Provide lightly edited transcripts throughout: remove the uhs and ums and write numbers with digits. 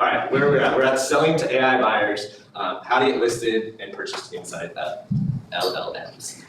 All right, where we're at? We're at selling to AI buyers, how to get listed and purchased inside LLMs.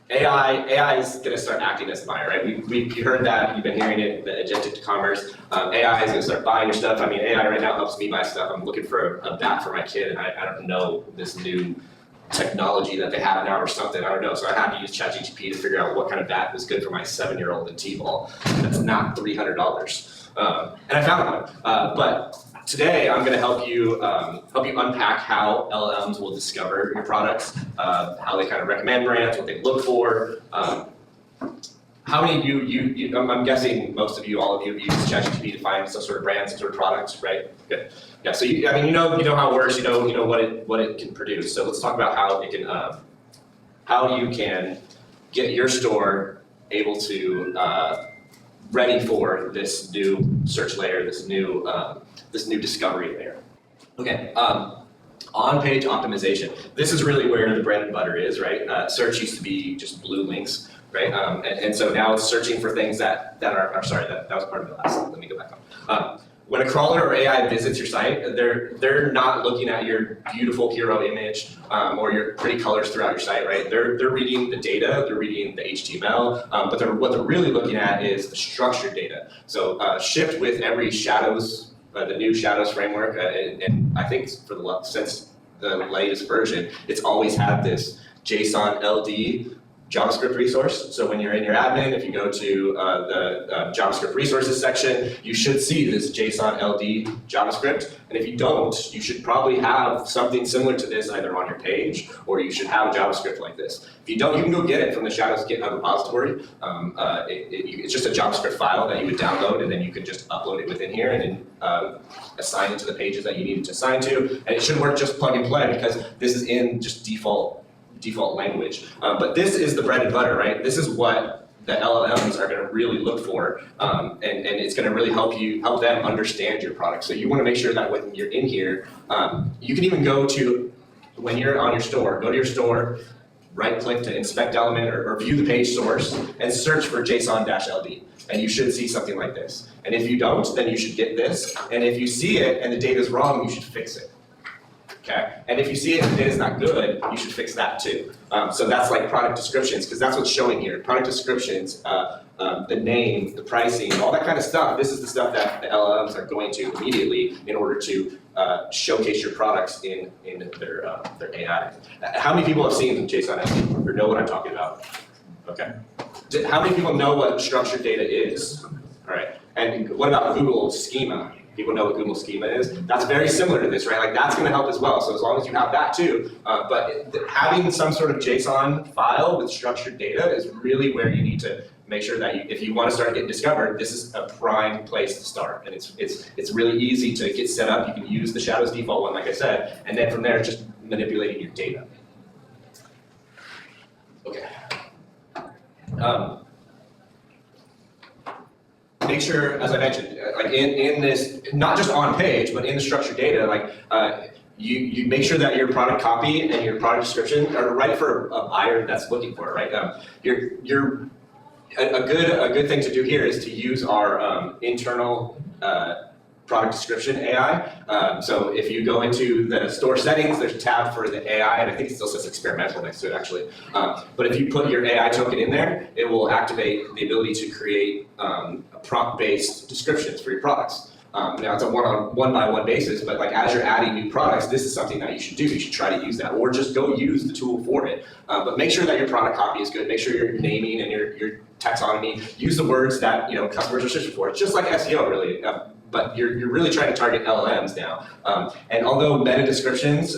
AI is going to start acting as a buyer, right? You heard that, you've been hearing it, the agentic commerce. AI is going to start buying your stuff. I mean, AI right now helps me buy stuff. I'm looking for a bat for my kid, and I don't know this new technology that they have now or something, I don't know. So I had to use ChatGPT to figure out what kind of bat was good for my 7-year-old in T-ball. That's not $300. And I found one. But today I'm going to help you unpack how LLMs will discover your products, how they kind of recommend brands, what they look for. How many of you, I'm guessing most of you, all of you have used ChatGPT to find some sort of brands, some sort of products, right? Good. Yeah, so you know how it works, you know what it can produce. So let's talk about how it can, how you can get your store able to ready for this new search layer, this new discovery layer. Okay. On-page optimization. This is really where the bread and butter is, right? Search used to be just blue links, right? And so now it's searching for things that are sorry, that was part of the last. Let me go back on. When a crawler or AI visits your site, they're not looking at your beautiful hero image or your pretty colors throughout your site, right? They're reading the data, they're reading the HTML, but what they're really looking at is the structured data. So Shift with every Shadows, the new Shadows framework, and I think since the latest version, it's always had this JSON LD JavaScript resource. So when you're in your admin, if you go to the JavaScript resources section, you should see this JSON LD JavaScript. And if you don't, you should probably have something similar to this either on your page, or you should have JavaScript like this. If you don't, you can go get it from the Shadows GitHub repository. It's just a JavaScript file that you would download, and then you could just upload it within here and then assign it to the pages that you need it to assign to. And it should work just plug and play because this is in just default language. But this is the bread and butter, right? This is what the LLMs are going to really look for, and it's going to really help them understand your product. So you want to make sure that when you're in here, you can even go to, when you're on your store, go to your store, right-click to inspect element or view the page source, and search for JSON-LD. And you should see something like this. And if you don't, then you should get this. And if you see it and the data is wrong, you should fix it. Okay, and if you see it and the data's not good, you should fix that too. So that's like product descriptions, because that's what's showing here. Product descriptions, the name, the pricing, all that kind of stuff. This is the stuff that the LLMs are going to immediately in order to showcase your products in their AI. How many people have seen JSON or know what I'm talking about? Okay. How many people know what structured data is? All right. And what about Google Schema? People know what Google Schema is. That's very similar to this, right? Like that's going to help as well. So as long as you have that too, but having some sort of JSON file with structured data is really where you need to make sure that if you want to start getting discovered, this is a prime place to start. And it's really easy to get set up. You can use the Shadows default one, like I said, and then from there, just manipulating your data. Okay. Make sure, as I mentioned, like in this, not just on page, but in the structured data, like you make sure that your product copy and your product description are right for a buyer that's looking for it, right? A good thing to do here is to use our internal product description AI. So if you go into the store settings, there's a tab for the AI, and I think it still says experimental next to it actually. But if you put your AI token in there, it will activate the ability to create prompt-based descriptions for your products. Now it's a one-by-one basis, but like as you're adding new products, this is something that you should do. You should try to use that, or just go use the tool for it. But make sure that your product copy is good. Make sure your naming and your taxonomy, use the words that customers are searching for. It's just like SEO, really. But you're really trying to target LLMs now. And although meta descriptions,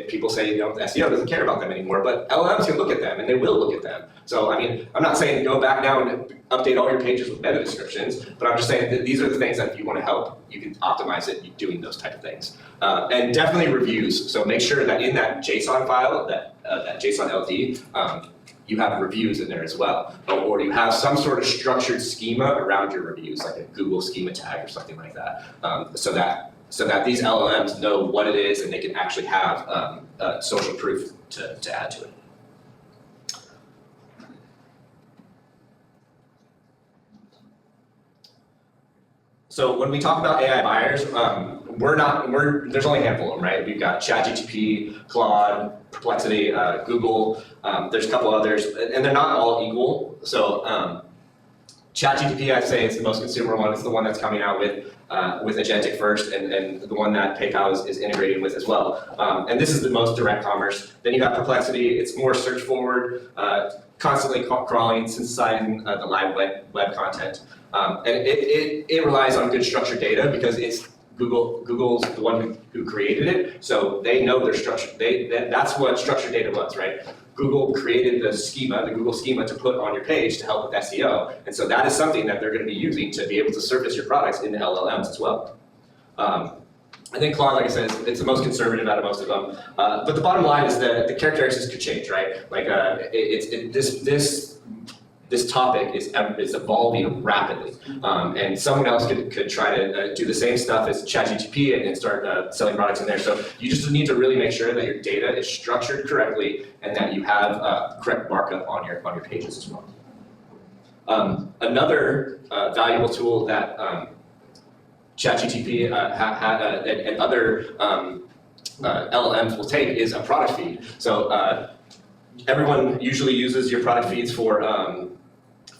people say SEO doesn't care about them anymore, but LLMs can look at them and they will look at them. So I mean, I'm not saying go back now and update all your pages with meta descriptions, but I'm just saying that these are the things that if you want to help, you can optimize it doing those type of things. And definitely reviews. So make sure that in that JSON file, that JSON LD, you have reviews in there as well. Or you have some sort of structured schema around your reviews, like a Google schema tag or something like that, so that these LLMs know what it is and they can actually have social proof to add to it. So when we talk about AI buyers, there's only a handful of them, right? We've got ChatGPT, Claude, Perplexity, Google. There's a couple others, and they're not all equal. So ChatGPT, I'd say, is the most consumer one. It's the one that's coming out with agentic first, and the one that PayPal is integrated with as well. And this is the most direct commerce. Then you have Perplexity. It's more search forward, constantly crawling, synthesizing the live web content. And it relies on good structured data because it's Google's the one who created it, so they know their structure. That's what structured data was, right? Google created the schema, the Google schema, to put on your page to help with SEO, and so that is something that they're going to be using to be able to surface your products into LLMs as well. I think Claude, like I said, it's the most conservative out of most of them. But the bottom line is that the characteristics could change, right? Like this topic is evolving rapidly, and someone else could try to do the same stuff as ChatGPT and start selling products in there. So you just need to really make sure that your data is structured correctly and that you have correct markup on your pages as well. Another valuable tool that ChatGPT and other LLMs will take is a product feed. So everyone usually uses your product feeds for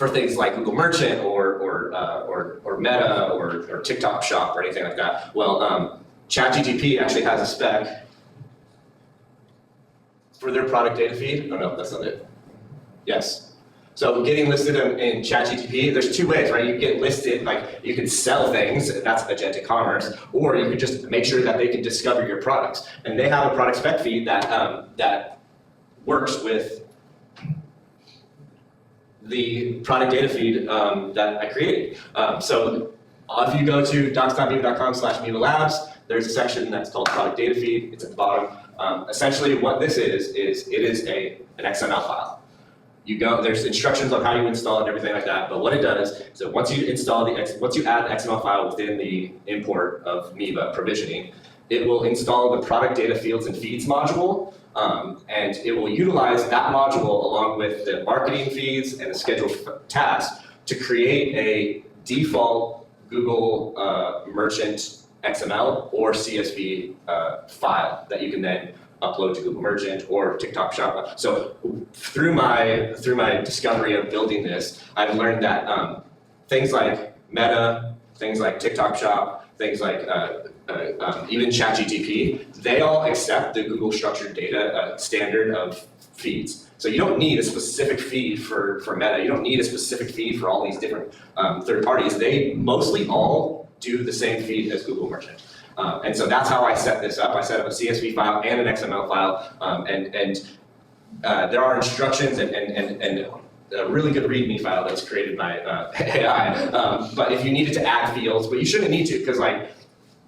things like Google Merchant or Meta or TikTok Shop or anything like that. Well, ChatGPT actually has a spec for their product data feed. Oh no, that's not it. Yes. So getting listed in ChatGPT, there's two ways, right? You get listed, like you can sell things, that's agentic commerce, or you can just make sure that they can discover your products. And they have a product spec feed that works with the product data feed that I created. So if you go to docs.meeva.com/meevalabs, there's a section that's called product data feed. It's at the bottom. Essentially what this is it is an XML file. You go, there's instructions on how you install it and everything like that, but what it does is that once you add the XML file within the import of Meeva provisioning, it will install the product data fields and feeds module, and it will utilize that module along with the marketing feeds and the scheduled tasks to create a default Google Merchant XML or CSV file that you can then upload to Google Merchant or TikTok Shop. So through my discovery of building this, I've learned that things like Meta, things like TikTok Shop, things like even ChatGPT, they all accept the Google structured data standard of feeds. So you don't need a specific feed for Meta. You don't need a specific feed for all these different third parties. They mostly all do the same feed as Google Merchant. And so that's how I set this up. I set up a CSV file and an XML file, and there are instructions and a really good README file that's created by AI. But if you needed to add fields, but you shouldn't need to, because like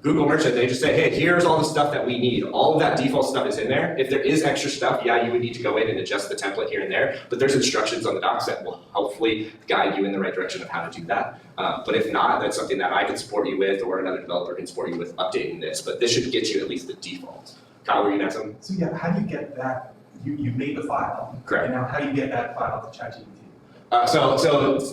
Google Merchant, they just say, hey, here's all the stuff that we need. All of that default stuff is in there. If there is extra stuff, yeah, you would need to go in and adjust the template here and there, but there's instructions on the docs that will hopefully guide you in the right direction of how to do that. But if not, that's something that I can support you with, or another developer can support you with updating this, but this should get you at least the default. Kyle, were you next one? So yeah, how do you get that? You made the file. Correct. And now how do you get that file to ChatGPT? So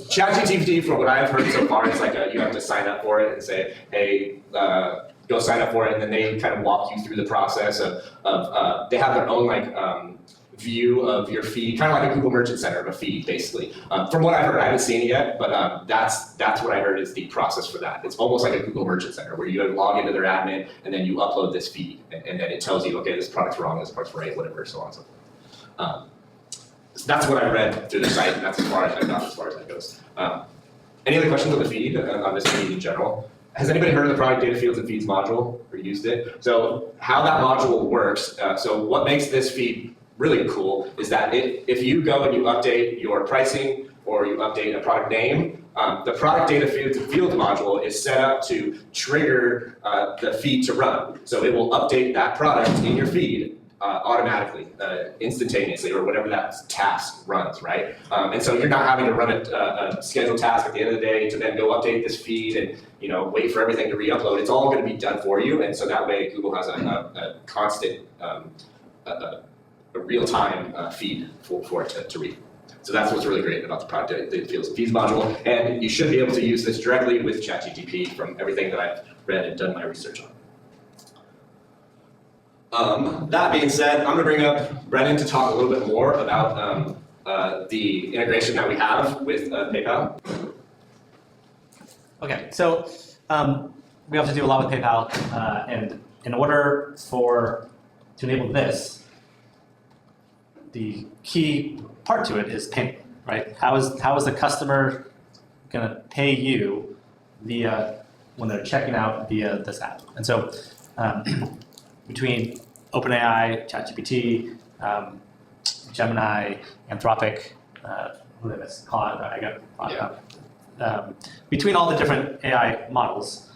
ChatGPT, from what I've heard so far, it's like you have to sign up for it and say, hey, go sign up for it, and then they kind of walk you through the process of they have their own like view of your feed, kind of like a Google Merchant Center of a feed, basically. From what I've heard, I haven't seen it yet, but that's what I heard is the process for that. It's almost like a Google Merchant Center where you log into their admin and then you upload this feed, and then it tells you, okay, this product's wrong, this product's right, whatever, so on and so forth. So that's what I read through the site, and that's as far as I got as far as that goes. Any other questions on the feed, on this feed in general? Has anybody heard of the product data fields and feeds module or used it? So how that module works, so what makes this feed really cool is that if you go and you update your pricing or you update a product name, the product data fields and field module is set up to trigger the feed to run. So it will update that product in your feed automatically, instantaneously, or whatever that task runs, right? And so you're not having to run a scheduled task at the end of the day to then go update this feed and wait for everything to re-upload. It's all going to be done for you, and so that way Google has a constant, a real-time feed for it to read. So that's what's really great about the product, the Fields and Feeds module. And you should be able to use this directly with ChatGPT from everything that I've read and done my research on. That being said, I'm going to bring up Brennan to talk a little bit more about the integration that we have with PayPal. Okay, so we have to do a lot with PayPal, and in order to enable this, the key part to it is payment, right? How is the customer going to pay you via when they're checking out via this app? And so between OpenAI, ChatGPT, Gemini, Anthropic, who did this? Claude, I got Claude. Between all the different AI models,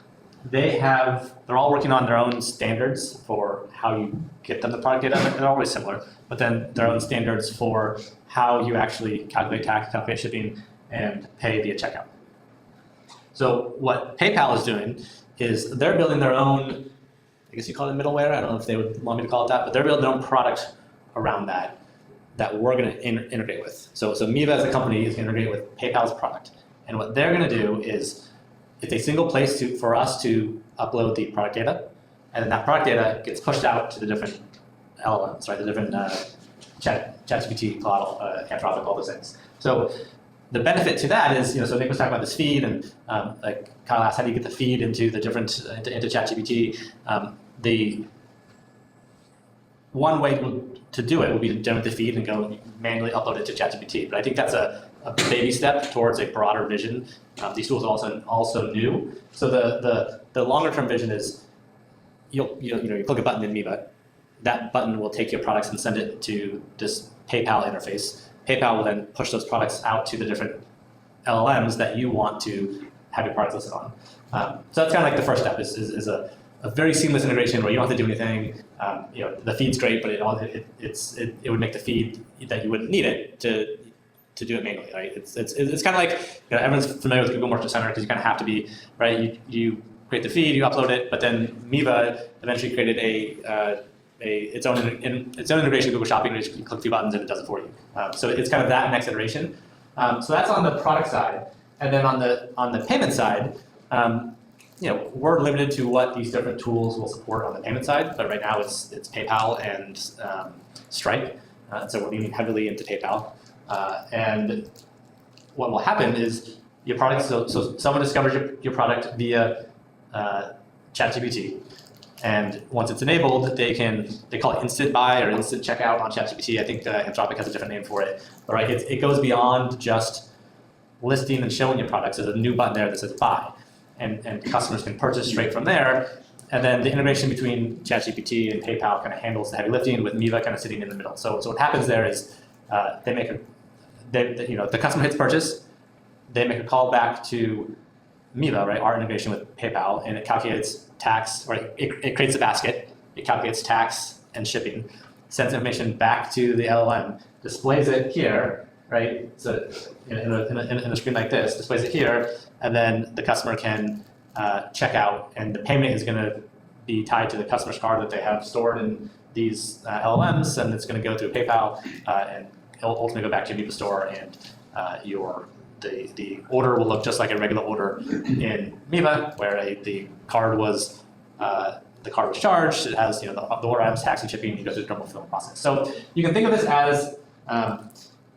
they're all working on their own standards for how you get them the product data. They're always similar, but then their own standards for how you actually calculate tax, calculate shipping, and pay via checkout. So what PayPal is doing is they're building their own, I guess you call it middleware. I don't know if they would want me to call it that, but they're building their own product around that we're going to integrate with. So Miva as a company is going to integrate with PayPal's product. And what they're going to do is it's a single place for us to upload the product data, and then that product data gets pushed out to the different LLMs, right? The different ChatGPT, Claude, Anthropic, all those things. So the benefit to that is, so Nick was talking about this feed, and like Kyle asked, how do you get the feed into the different into ChatGPT? The one way to do it would be to generate the feed and go manually upload it to ChatGPT. But I think that's a baby step towards a broader vision. These tools are also new. So the longer term vision is you click a button in Miva. That button will take your products and send it to this PayPal interface. PayPal will then push those products out to the different LLMs that you want to have your products listed on. So that's kind of like the first step is a very seamless integration where you don't have to do anything. The feed's great, but it would make the feed that you wouldn't need it to do it manually, right? It's kind of like, everyone's familiar with Google Merchant Center because you kind of have to be, right? You create the feed, you upload it, but then Miva eventually created its own integration with Google Shopping, where you can click a few buttons and it does it for you. So it's kind of that next iteration. So that's on the product side, and then on the payment side, we're limited to what these different tools will support on the payment side, but right now it's PayPal and Stripe, so we're leaning heavily into PayPal. And what will happen is your product, so someone discovers your product via ChatGPT, and once it's enabled, they call it instant buy or instant checkout on ChatGPT. I think Anthropic has a different name for it, but right, it goes beyond just listing and showing your products. There's a new button there that says buy, and customers can purchase straight from there. And then the integration between ChatGPT and PayPal kind of handles the heavy lifting, with Miva kind of sitting in the middle. So what happens there is the customer hits purchase, they make a call back to Miva, right, our integration with PayPal, and it calculates tax, right? It creates a basket, it calculates tax and shipping, sends information back to the LLM, displays it here, right? So in a screen like this, displays it here, and then the customer can check out, and the payment is going to be tied to the customer's card that they have stored in these LLMs, and it's going to go through PayPal and it'll ultimately go back to your Miva store, and the order will look just like a regular order in Miva, where the card was charged. It has the order items, tax and shipping. You go through the normal fulfillment process. So you can think of this as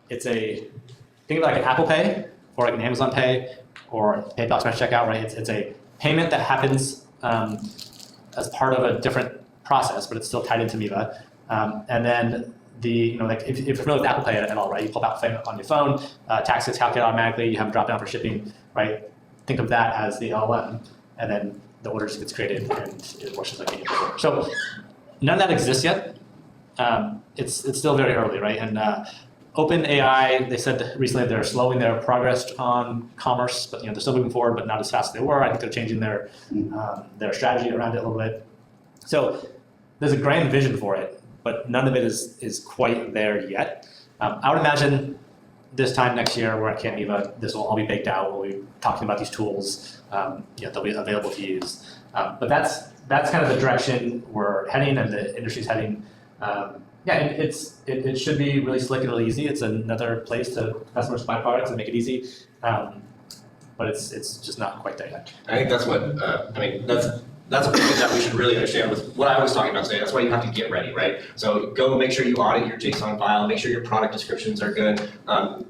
think of it like an Apple Pay or like an Amazon Pay or PayPal Express Checkout, right? It's a payment that happens as part of a different process, but it's still tied into Miva. And then if you're familiar with Apple Pay at all, right? You pull out Apple Pay on your phone, tax gets calculated automatically, you have a drop down for shipping, right? Think of that as the LLM, and then the order just gets created and it works just like any other order. So none of that exists yet. It's still very early, right? And OpenAI, they said recently they're slowing their progress on commerce, but they're still moving forward, but not as fast as they were. I think they're changing their strategy around it a little bit. So there's a grand vision for it, but none of it is quite there yet. I would imagine this time next year, we're at Camp Miva, this will all be baked out. We'll be talking about these tools. They'll be available to use. But that's kind of the direction we're heading, and the industry's heading. Yeah, and it should be really slick and really easy. It's another place to customers buy products and make it easy. But it's just not quite there yet. I think that's what, that's a point that we should really understand with what I was talking about today. That's why you have to get ready, right? So go make sure you audit your JSON file, make sure your product descriptions are good,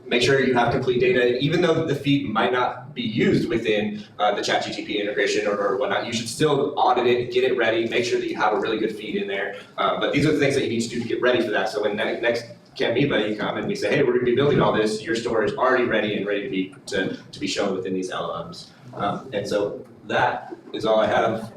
make sure you have complete data. Even though the feed might not be used within the ChatGPT integration or whatnot, you should still audit it, get it ready, make sure that you have a really good feed in there. But these are the things that you need to do to get ready for that. So when next Canva, you come and we say, hey, we're going to be building all this, your store is already ready and ready to be shown within these LLMs. And so that is all I have